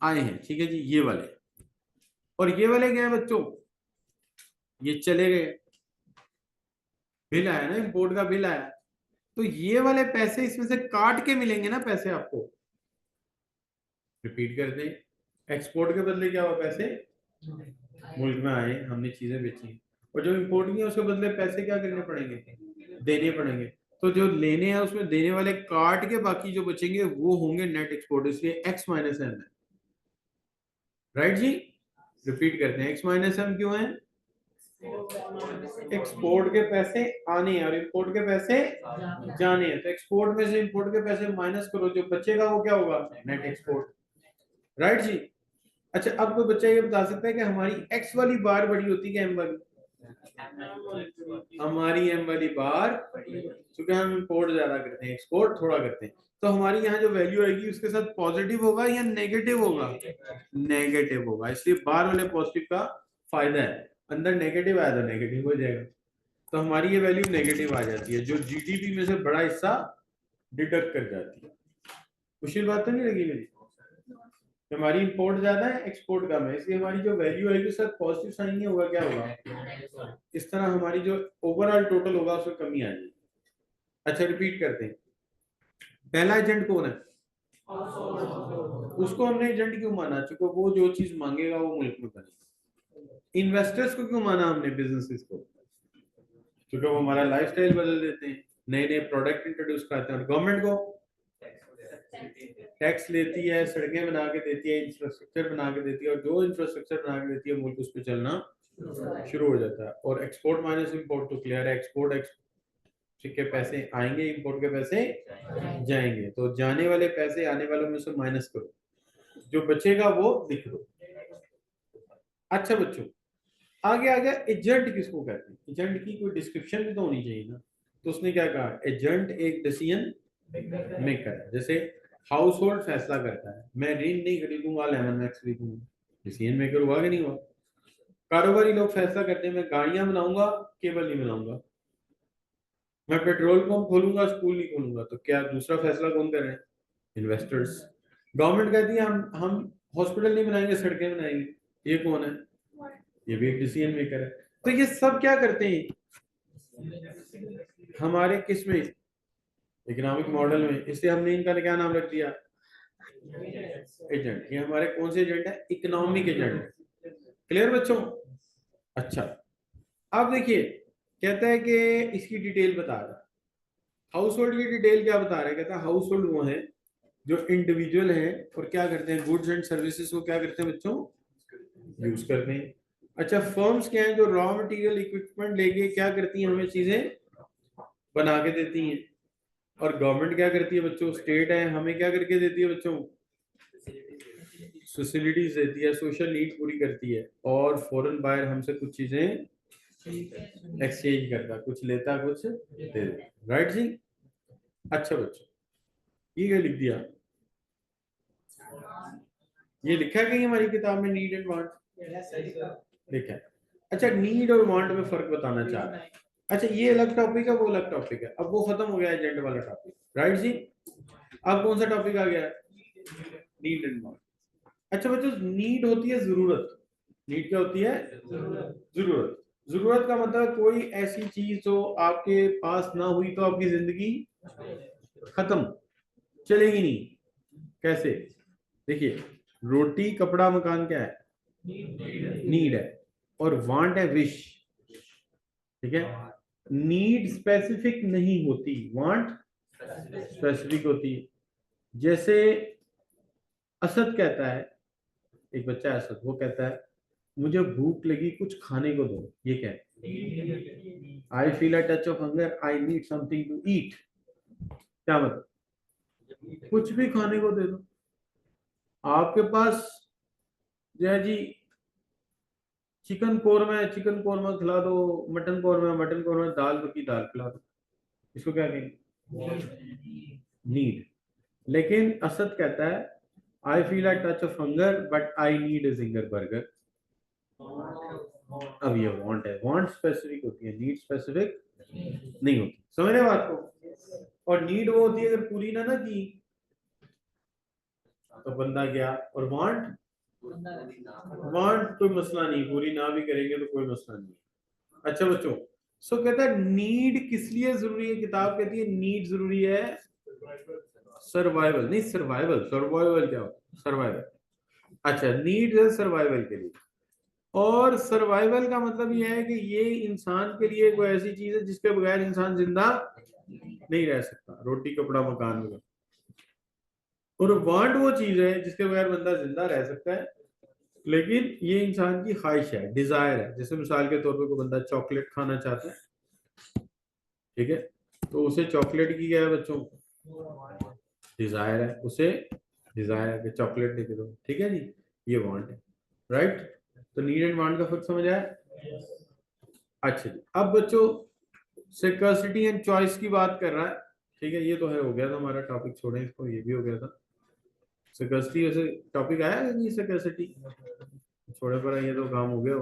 आए हैं, ठीक है जी, ये वाले। और ये वाले क्या है बच्चों? ये चले गए, बिल आया ना, इंपोर्ट का बिल आया, तो ये वाले पैसे इसमें से काट के मिलेंगे ना पैसे आपको। रिपीट कर दें, एक्सपोर्ट के बदले क्या हुआ? पैसे मुल्क में आए, हमने चीजें बेची, और जो इंपोर्ट की है उसके बदले पैसे क्या करने पड़ेंगे? देने पड़ेंगे। तो जो लेने हैं उसमें देने वाले काट के बाकी जो बचेंगे वो होंगे नेट एक्सपोर्ट, इसलिए एक्स माइनस एम है। राइट जी, रिपीट करते हैं, एक्स माइनस एम क्यों है? एक्सपोर्ट के पैसे आने हैं और इंपोर्ट के पैसे जाने हैं, तो एक्सपोर्ट में से इंपोर्ट के पैसे माइनस करो, जो बचेगा वो क्या होगा? Net export. राइट जी। अच्छा अब कोई बच्चा ये बता सकता है कि हमारी एक्स वाली बार बड़ी होती है एम वाली? हमारी एम वाली बार, क्योंकि हम इंपोर्ट ज्यादा करते हैं, एक्सपोर्ट थोड़ा करते हैं, तो हमारी यहाँ जो वैल्यू आएगी उसके साथ पॉजिटिव होगा या नेगेटिव होगा? नेगेटिव होगा, इसलिए बार वाले पॉजिटिव का फायदा है। अंदर नेगेटिव आया तो नेगेटिव हो जाएगा, तो हमारी ये वैल्यू नेगेटिव आ जाती है। जो जीडीपी में से बड़ा हिस्सा डिडक्ट कर जाती है। मुश्किल बात तो नहीं लगी मेरी? हमारी इंपोर्ट ज्यादा है, एक्सपोर्ट कम है, इसलिए हमारी जो वैल्यू आएगी सर पॉजिटिव साइन नहीं होगा, क्या होगा? इस तरह हमारी जो ओवरऑल टोटल होगा उसमें कमी आ जाएगी। अच्छा रिपीट करते हैं, पहला एजेंट कौन है? उसको हमने एजेंट क्यों माना? चूंकि वो जो चीज मांगेगा वो मुल्क में बनेगी। इन्वेस्टर्स को क्यों माना हमने? बिजनेसेस को, क्योंकि वो हमारा लाइफस्टाइल बदल देते हैं, नए नए प्रोडक्ट इंट्रोड्यूस कराते हैं। और गवर्नमेंट को टैक्स लेती है, सड़कें बना के देती है, इंफ्रास्ट्रक्चर बना के देती है, और जो इंफ्रास्ट्रक्चर बना के देती है मुल्क उस पर चलना शुरू हो जाता है। और एक्सपोर्ट माइनस इंपोर्ट तो क्लियर है, एक्सपोर्ट के पैसे आएंगे, इंपोर्ट के पैसे जाएंगे, तो जाने वाले पैसे आने वालों में से माइनस करो, जो बचेगा वो लिख दो। अच्छा बच्चों, आगे आ गया एजेंट किसको कहते हैं? एजेंट की कोई डिस्क्रिप्शन भी तो होनी चाहिए ना। तो उसने क्या कहा, एजेंट एक डिसीजन मेकर है। जैसे हाउस होल्ड फैसला करता है, मैं ऋण नहीं खरीदूंगा, लेमन मैक्स खरीदूंगा, डिसीजन मेकर हुआ कि नहीं हुआ? कारोबारी लोग फैसला करते हैं, मैं गाड़ियां बनाऊंगा, केबल नहीं बनाऊंगा, मैं पेट्रोल पंप खोलूंगा, स्कूल नहीं खोलूंगा, तो क्या दूसरा फैसला कौन कर रहे हैं? इन्वेस्टर्स। गवर्नमेंट कहती है हम हॉस्पिटल नहीं बनाएंगे, सड़कें बनाएंगे, ये कौन है? ये भी एक डिसीजन मेकर है। तो ये सब क्या करते हैं हमारे किस में, इकोनॉमिक मॉडल में, इसलिए हमने इनका क्या नाम रख दिया? एजेंट। ये हमारे कौन से एजेंट है? Economic agent. क्लियर बच्चों? अच्छा, अब देखिए कहता है कि इसकी डिटेल बता रहा है, हाउस होल्ड की डिटेल क्या बता रहा है? कहता है हाउस होल्ड वो है जो इंडिविजुअल है और क्या करते हैं, गुड्स एंड सर्विसेज को क्या करते हैं बच्चों? यूज करते हैं। अच्छा, फर्म्स क्या है? जो रॉ मटेरियल इक्विपमेंट लेके क्या करती हैं, हमें चीजें बना के देती हैं। और गवर्नमेंट क्या करती है बच्चों? स्टेट है, हमें क्या करके देती है बच्चों? फैसिलिटीज देती है, सोशल नीड पूरी करती है। और फॉरेन बायर हमसे कुछ चीजें एक्सचेंज करता, कुछ लेता कुछ दे देता, राइट जी? अच्छा बच्चों, ये क्या लिख दिया? ये लिखा है कहीं हमारी किताब में, नीड एंड वांट लिखा है? अच्छा, नीड और वांट में फर्क बताना चाह रहा है। अच्छा, ये अलग टॉपिक है, वो अलग टॉपिक है। अब वो खत्म हो गया एजेंट वाला टॉपिक, राइट जी? अब कौन सा टॉपिक आ गया? Need and want. अच्छा बच्चों, नीड होती है जरूरत। नीड क्या होती है? जरूरत। जरूरत का मतलब कोई ऐसी चीज जो आपके पास ना हुई तो आपकी जिंदगी खत्म, चलेगी नहीं। कैसे? देखिए, रोटी कपड़ा मकान क्या है? नीड है। और वांट है विश, ठीक है? नीड स्पेसिफिक नहीं होती, वांट स्पेसिफिक होती है। जैसे असद कहता है, एक बच्चा है असद, वो कहता है मुझे भूख लगी, कुछ खाने को दो। ये क्या है? I feel a touch of hunger, I need something to eat. क्या मतलब? कुछ भी खाने को दे दो। आपके पास जय जी चिकन कोरमा है, चिकन कोरमा खिला दो, मटन कोरमा है, मटन कोरमा, दाल की दाल खिला दो। इसको क्या कहेंगे? नीड। लेकिन असद कहता है I feel a touch of hunger but I need a ginger burger. अब ये वांट है, वांट स्पेसिफिक होती है, नीड स्पेसिफिक नहीं होती। समझ रहे हो बात को? और नीड वो होती है अगर पूरी ना की तो बंदा गया। और वांट, वांट कोई मसला नहीं, पूरी ना भी करेंगे तो कोई मसला नहीं। अच्छा बच्चों, सो कहता है नीड किस लिए जरूरी है? किताब कहती है नीड जरूरी है सर्वाइवल, नहीं सर्वाइवल, सर्वाइवल क्या होता है? सर्वाइवल। अच्छा, नीड है सर्वाइवल के लिए। और सर्वाइवल का मतलब यह है कि ये इंसान के लिए कोई ऐसी चीज है जिसके बगैर इंसान जिंदा नहीं रह सकता, रोटी कपड़ा मकान वगैरह। और वांट वो चीज है जिसके बगैर बंदा जिंदा रह सकता है, लेकिन ये इंसान की ख्वाहिश है, डिजायर है। जैसे मिसाल के तौर पे कोई बंदा चॉकलेट खाना चाहता है, ठीक है, तो उसे चॉकलेट की क्या है बच्चों? डिजायर है, उसे डिजायर है कि चॉकलेट लेके दो, ठीक है जी? ये वांट है, राइट? तो नीड एंड वांट का फर्क समझ आया? अच्छा जी, अब बच्चों सिक्योरिटी एंड चॉइस की बात कर रहा है, ठीक है? ये तो है, हो गया था हमारा टॉपिक, छोड़े इसको, ये भी हो गया था। सिक्योरिटी वैसे टॉपिक आया नहीं, सिक्योरिटी छोड़े पर ये तो काम हो गया।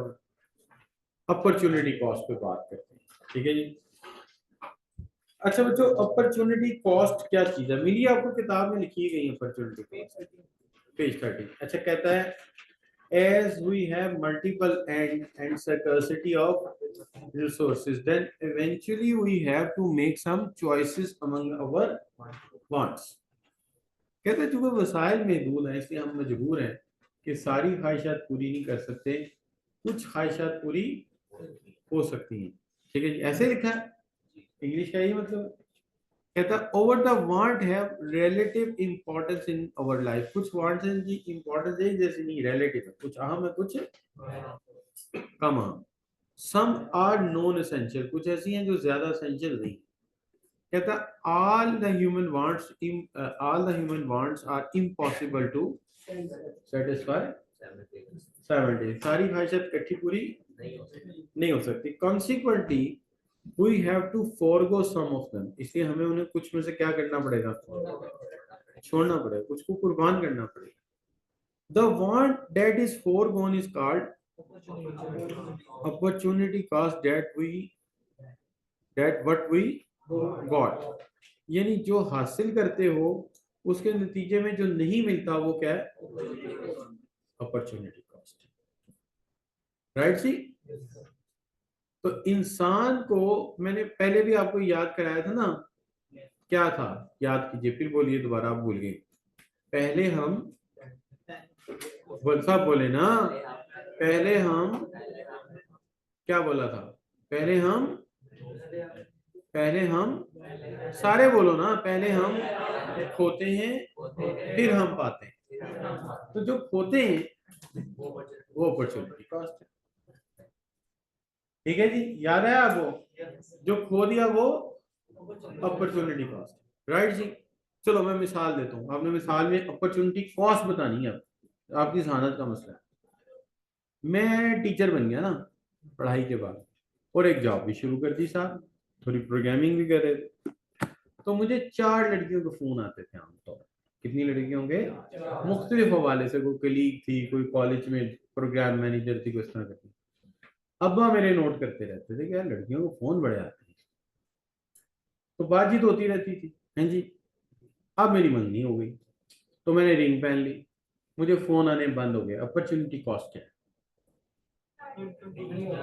अपॉर्चुनिटी कॉस्ट पे बात करते हैं, ठीक है जी? अच्छा बच्चों, अपॉर्चुनिटी कॉस्ट क्या चीज है? मिली आपको किताब में लिखी गई अपॉर्चुनिटी कॉस्ट, पेज 30। अच्छा कहता है as we have multiple and scarcity of resources, then eventually we have to make some choices among our wants। कहते हैं चूंकि वसाइल महदूद हैं इसलिए हम मजबूर हैं कि सारी ख्वाहिशात पूरी नहीं कर सकते, कुछ ख्वाहिशात पूरी हो सकती हैं। ठीक है जी, ऐसे लिखा है, इंग्लिश का यही मतलब है। कहता over the want have relative importance in our life. कुछ वांट्स हैं जी इंपॉर्टेंस है जैसे नहीं, रिलेटिव है, कुछ अहम है कुछ कम अहम। सम आर नॉन एसेंशियल, कुछ ऐसी हैं जो ज्यादा एसेंशियल नहीं। कहता all the human wants are impossible to satisfy simultaneously. सारी ख्वाहिशात इकट्ठी पूरी नहीं हो सकती। Consequently we have to forego some of them, इसलिए हमें उन्हें कुछ में से क्या करना पड़ेगा, छोड़ना पड़ेगा, कुछ को कुर्बान करना पड़ेगा। the want that is foregone is called opportunity cost that what we got। यानी जो हासिल करते हो उसके नतीजे में जो नहीं मिलता वो क्या है, अपॉर्चुनिटी कॉस्ट। राइट सी। तो इंसान को मैंने पहले भी आपको याद कराया था ना, क्या था याद कीजिए, फिर बोलिए दोबारा, आप भूल गए। पहले हम सब बोले ना, पहले हम क्या बोला था, पहले हम सारे बोलो ना, पहले हम खोते हैं फिर हम पाते हैं। तो जो खोते हैं वो अपॉर्चुनिटी कॉस्ट है। ठीक है जी, याद है आपको, जो खो दिया वो अपॉर्चुनिटी कॉस्ट। राइट जी। चलो मैं मिसाल देता हूँ, आपने मिसाल में अपॉर्चुनिटी कॉस्ट बतानी है, आपकी जहानत का मसला है। मैं टीचर बन गया ना पढ़ाई के बाद, और एक जॉब भी शुरू कर दी साहब, थोड़ी प्रोग्रामिंग भी कर रहे थे। तो मुझे 4 लड़कियों के फोन आते थे आमतौर। कितनी लड़कियां होंगे, मुख्तलिफ हवाले से, कोई कलीग थी, कोई कॉलेज में प्रोग्राम मैनेजर थी, किस तरह करती। अब्बा मेरे नोट करते रहते थे कि यार लड़कियों को फोन बड़े आते हैं, तो बातचीत होती रहती थी। हैं जी। अब मेरी मंगनी हो गई तो मैंने रिंग पहन ली, मुझे फोन आने बंद हो गए। अपॉर्चुनिटी कॉस्ट है,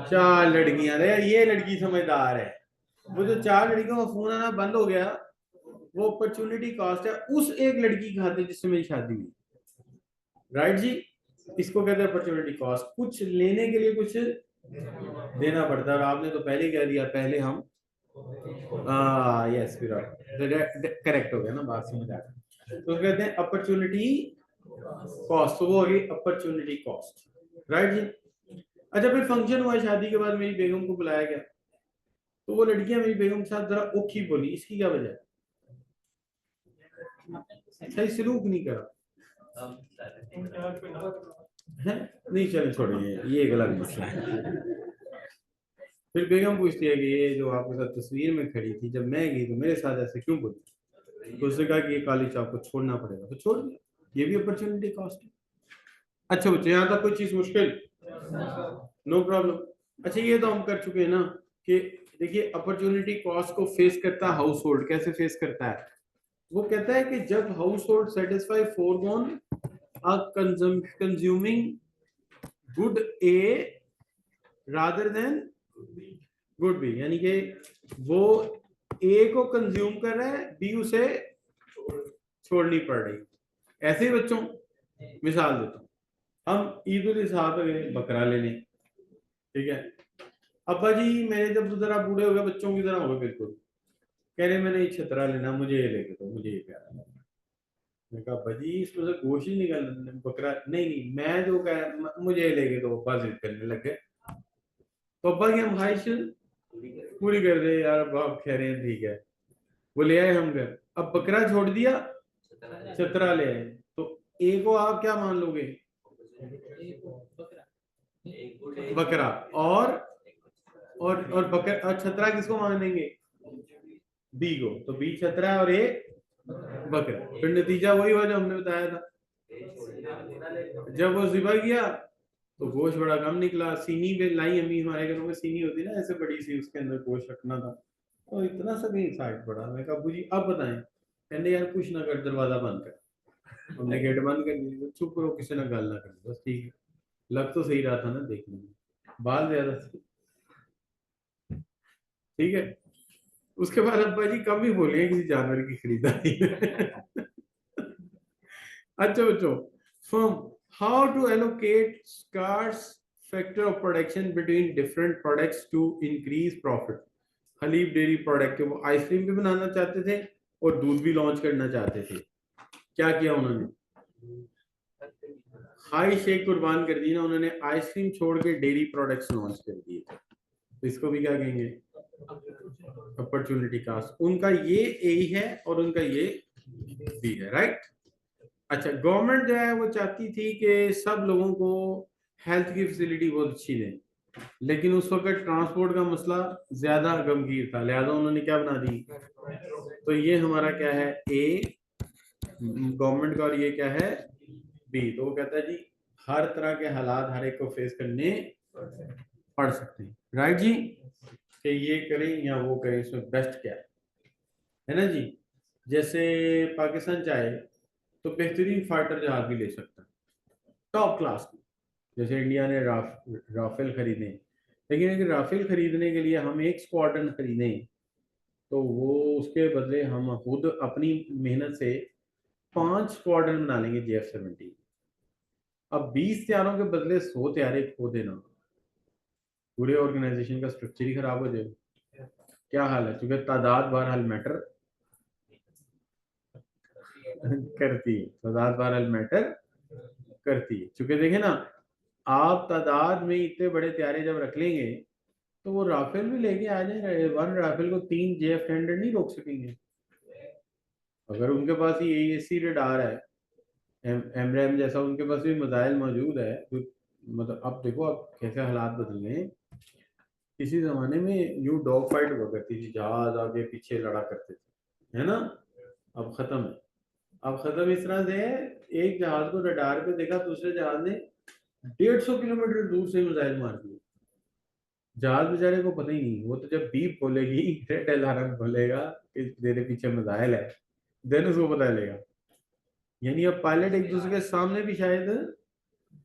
4 लड़कियां, अरे ये लड़की समझदार है, वो जो 4 लड़कियों का फोन आना बंद हो गया वो अपॉर्चुनिटी कॉस्ट है उस एक लड़की के खाते जिससे मेरी शादी हुई। राइट जी। इसको कहते हैं अपॉर्चुनिटी कॉस्ट। कुछ लेने के लिए कुछ देना पड़ता है, और आपने तो पहले कह दिया, पहले हम यस करेक्ट हो गया ना, बात समझ आ गई। तो कहते हैं अपॉर्चुनिटी कॉस्ट, तो वो हो गई अपॉर्चुनिटी कॉस्ट। राइट जी। अच्छा फिर फंक्शन हुआ, शादी के बाद मेरी बेगम को बुलाया गया, तो वो लड़कियां मेरी बेगम के साथ जरा ओखी बोली। इसकी क्या वजह है, सही सलूक नहीं करा है, नहीं चले छोड़िए, ये एक अलग मसला है। फिर बेगम पूछती है कि ये जो आपके साथ तस्वीर में खड़ी थी, जब मैं गई तो मेरे साथ ऐसे क्यों बोली? तो उसने कहा कि ये कॉलेज आपको छोड़ना पड़ेगा, तो छोड़ दिया। ये भी अपॉर्चुनिटी कॉस्ट है। अच्छा बच्चे, यहाँ तक कोई चीज मुश्किल? No problem. अच्छा ये तो हम कर चुके हैं ना कि देखिए अपॉर्चुनिटी कॉस्ट को फेस करता है हाउस होल्ड। कैसे फेस करता है? वो कहता है कि जब household satisfy foregone consuming good A rather than good B, यानी कि वो ए को कंज्यूम कर रहा है, बी उसे छोड़नी पड़ रही। ऐसे ही बच्चों, मिसाल देता हूँ, हम ईद उल अजहा पे गए बकरा लेने, ठीक है। अब्बा जी मेरे जब जरा बूढ़े हो गए, बच्चों की तरह हो गए बिल्कुल, कह रहे मैंने एक छतरा लेना, मुझे ये लेके दो, मुझे ये प्यारा लगा। मैं कहा अब्बा जी इसमें से गोश्त ही निकल, बकरा नहीं, मैं जो कह मुझे ये लेके दो, अब्बा जिद करने लग गए। तो अब्बा की हम ख्वाहिश पूरी कर दे यार, अब्बा आप कह रहे हैं ठीक है। वो ले आए हम घर, अब बकरा छोड़ दिया, छतरा ले आए। तो ए को आप क्या मान लोगे, बकरा, और बकरा और छतरा किसको मानेंगे, बी को। तो बी छतरा और ए बकरा। फिर नतीजा वही हुआ जो हमने बताया था, जब वो ज़िबा किया तो गोश्त बड़ा कम निकला। सीनी पे लाई, अम्मी हमारे घरों में सीनी होती ना ऐसे बड़ी सी, उसके अंदर गोश्त रखना था। और इतना सा भी साइड पड़ा। मैं कहा अब्बू जी अब बताएं। कहने यार कुछ ना कर, दरवाजा बंद कर। हमने गेट बंद कर दिया, चुप रहो, किसी ने गल ना कर, बस ठीक है। लग तो सही रहा था ना देखने में, बाल ज्यादा थे। ठीक है। उसके बाद अब्बा जी कम ही बोले किसी जानवर की खरीदारी में। अच्छा बच्चों, from how to allocate scarce factor of production between different products to increase profit। Haleeb dairy product, वो आइसक्रीम भी बनाना चाहते थे और दूध भी लॉन्च करना चाहते थे। क्या किया उन्होंने? हाई शेक कुर्बान कर दी ना उन्होंने, आइसक्रीम छोड़ के डेयरी प्रोडक्ट्स लॉन्च कर दिए। तो इसको भी क्या कहेंगे? Opportunity cost. उनका ये ए है और उनका ये बी है, राइट। अच्छा, गवर्नमेंट जो है वो चाहती थी कि सब लोगों को हेल्थ की फैसिलिटी बहुत अच्छी दें, लेकिन उस वक्त ट्रांसपोर्ट का मसला ज्यादा गंभीर था, लिहाजा उन्होंने क्या बना दी? तो ये हमारा क्या है? ए गवर्नमेंट का, और ये क्या है? बी। तो वो कहता है जी हर तरह के हालात हर एक को फेस करने पड़ सकते हैं, राइट जी, कि ये करें या वो करें, इसमें बेस्ट क्या है ना जी। जैसे पाकिस्तान चाहे तो बेहतरीन फाइटर जहाज भी ले सकता है, टॉप क्लास की। जैसे इंडिया ने राफेल खरीदे, लेकिन अगर राफेल खरीदने के लिए हम एक स्क्वाड्रन खरीदें तो वो उसके बदले हम खुद अपनी मेहनत से 5 स्क्वाड्रन बना लेंगे JF-17। अब 20 तैयारों के बदले 100 तैयारे खो देना, पूरे ऑर्गेनाइजेशन का स्ट्रक्चर ही खराब हो जाएगा। क्या हाल है? क्योंकि तादाद बहरहाल मैटर करती है, तादाद बहरहाल मैटर करती है। क्योंकि देखे ना, आप तादाद में इतने बड़े तैयारे जब रख लेंगे तो वो राफेल भी लेके आ जाए, वन राफेल को 3 JF-100 नहीं रोक सकेंगे। अगर उनके पास ही AEC रडार है, एमरैम जैसा उनके पास भी मिसाइल मौजूद है, तो मतलब अब देखो अब कैसे हालात बदल गए। किसी जमाने में यूं डॉग फाइट हुआ करती थी, जहाज आगे पीछे लड़ा करते थे, है ना। अब खत्म है। अब खत्म इस तरह से है, एक जहाज को रडार पे देखा, दूसरे जहाज ने 150 किलोमीटर दूर से मिसाइल मार दिए। जहाज बेचारे को पता ही नहीं, वो तो जब बीप बोलेगी, रेड अलार्म बोलेगा कि तेरे पीछे मिसाइल है, देन उसको पता चलेगा। यानी अब पायलट एक दूसरे के सामने भी शायद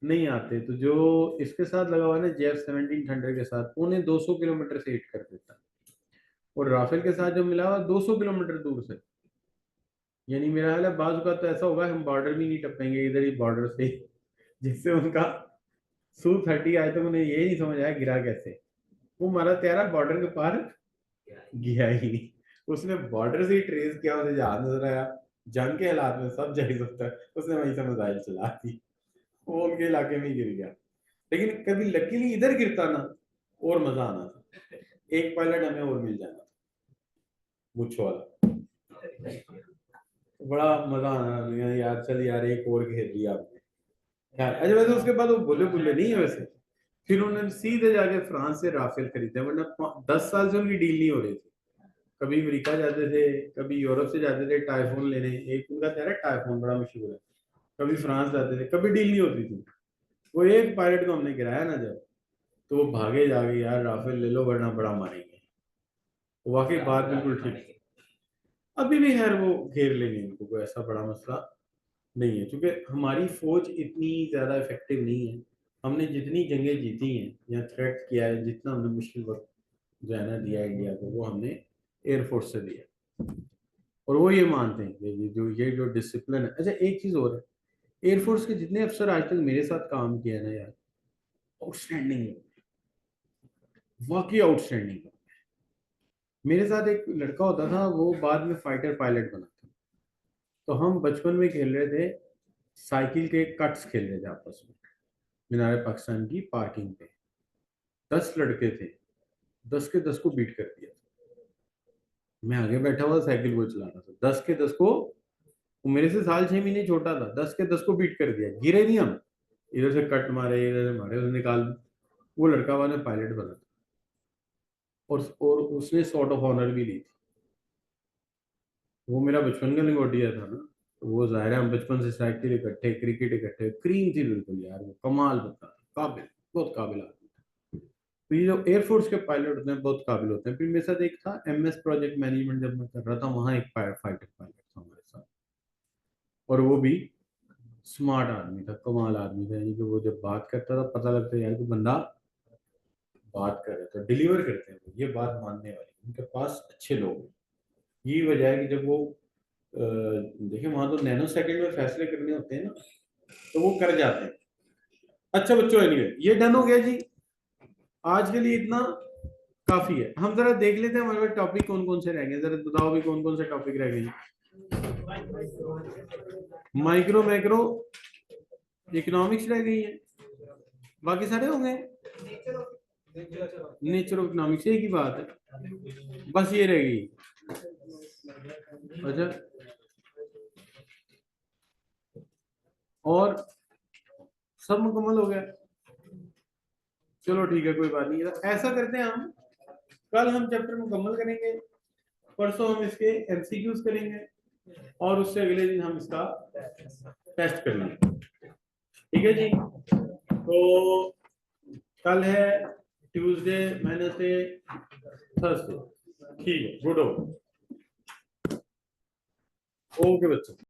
नहीं आते। तो जो इसके साथ लगा हुआ है ना, JF-17 थंडर के साथ, उन्हें 200 किलोमीटर से हिट कर देता है, और राफेल के साथ जो मिला हुआ 200 किलोमीटर दूर से। यानी मेरा ख्याल है बाजू का तो ऐसा होगा हम बॉर्डर भी नहीं टपेंगे इधर ही बॉर्डर से, जिससे उनका Su-30 आए तो उन्हें ये नहीं समझ आया गिरा कैसे। वो हमारा त्यारा बॉर्डर के पार गया ही नहीं, उसने बॉर्डर से ही ट्रेस किया, उसे जहाज नजर आया। जंग के हालात में सब जाहिर होता है, उसने वहीं से मिसाइल चला दी, वो उनके इलाके में ही गिर गया। लेकिन कभी लकीली इधर गिरता ना, और मजा आना था, एक पायलट हमें और मिल जाना था, मुझ वाला, बड़ा मजा आना यार। चल यार एक और घेर लिया आपने यार। अच्छा वैसे उसके बाद वो बुल्ले बुल्ले नहीं है वैसे, फिर उन्होंने सीधे जाके फ्रांस से राफेल खरीदे, वरना 10 साल से उनकी डील नहीं हो रही थी। कभी अमेरिका जाते थे, कभी यूरोप से जाते थे टाइफून लेने, एक उनका कह रहा टाइफून बड़ा मशहूर है, कभी फ्रांस जाते थे, कभी डील नहीं होती थी। वो एक पायलट को हमने गिराया ना जब, तो वो भागे जाके यार राफेल ले लो वरना बड़ा मारेंगे। वाकई बात बिल्कुल ठीक। अभी भी खैर वो घेर लेंगे उनको, कोई ऐसा बड़ा मसला नहीं है, क्योंकि हमारी फौज इतनी ज्यादा इफेक्टिव नहीं है। हमने जितनी जंगें जीती हैं या थ्रेट किया है, जितना हमने मुश्किल वक्त जो है ना दिया है इंडिया को, वो हमने एयरफोर्स से दिया। और वो ये मानते हैं कि ये जो डिसिप्लिन है। अच्छा एक चीज और है, एयरफोर्स के जितने अफसर आज तक मेरे साथ काम किया ना यार, आउटस्टैंडिंग, वाकई आउटस्टैंडिंग। मेरे साथ एक लड़का होता था, वो बाद में फाइटर पायलट बना था। तो हम बचपन में खेल रहे थे, साइकिल के कट्स खेल रहे थे आपस में, मीनार पाकिस्तान की पार्किंग पे। 10 लड़के थे, 10 के 10 को बीट कर दिया। मैं आगे बैठा हुआ साइकिल वो चला रहा था, 10 के 10 को, वो मेरे से साल 6 महीने छोटा था, 10 के 10 को बीट कर दिया। गिरे नहीं हम, इधर से कट मारे, इधर से मारे, उसे निकाल। वो लड़का वाला पायलट बना था, और उसने सॉर्ट ऑफ ऑनर भी ली थी। वो मेरा बचपन का लिंगोटिया था ना, तो वो जाहिर है हम बचपन से साइकिल इकट्ठे, क्रिकेट इकट्ठे, क्रीम थी बिल्कुल यार, वो कमाल बता, काबिल, बहुत काबिल आदमी था। तो ये जो एयरफोर्स के पायलट होते हैं बहुत काबिल होते हैं। फिर मेरे साथ एक था MS प्रोजेक्ट मैनेजमेंट, जब मैं कर रहा था वहां एक फाइटर पायलट था हमारे साथ, और वो भी स्मार्ट आदमी था, कमाल आदमी था, यानी कि वो जब बात करता था पता लगता यार कि बंदा बात कर रहा है, तो डिलीवर करते हैं वो, ये बात मानने वाली, उनके पास अच्छे लोग हैं। यही वजह है कि जब वो देखिए वहां तो नैनो सेकंड में फैसले करने होते हैं ना, तो वो कर जाते हैं। अच्छा बच्चों, एनीवे ये डन हो गया जी, आज के लिए इतना काफी है। हम जरा देख लेते हैं हमारे टॉपिक कौन कौन से रह गए, जरा बताओ भी कौन कौन से टॉपिक रह गए। माइक्रो मैक्रो इकोनॉमिक्स रह गई है, बाकी सारे होंगे। नेचर ऑफ इकोनॉमिक्स एक ही बात है, बस ये रह गई। अच्छा, और सब मुकम्मल हो गया। चलो ठीक है, कोई बात नहीं। ऐसा करते हैं, हम कल हम चैप्टर मुकम्मल करेंगे, परसों हम इसके MCQs करेंगे, और उससे अगले दिन हम इसका टेस्ट करेंगे। ठीक है जी। तो कल है ट्यूसडे, वेडनेसडे, थर्सडे। ठीक है, गुड। ओके बच्चों।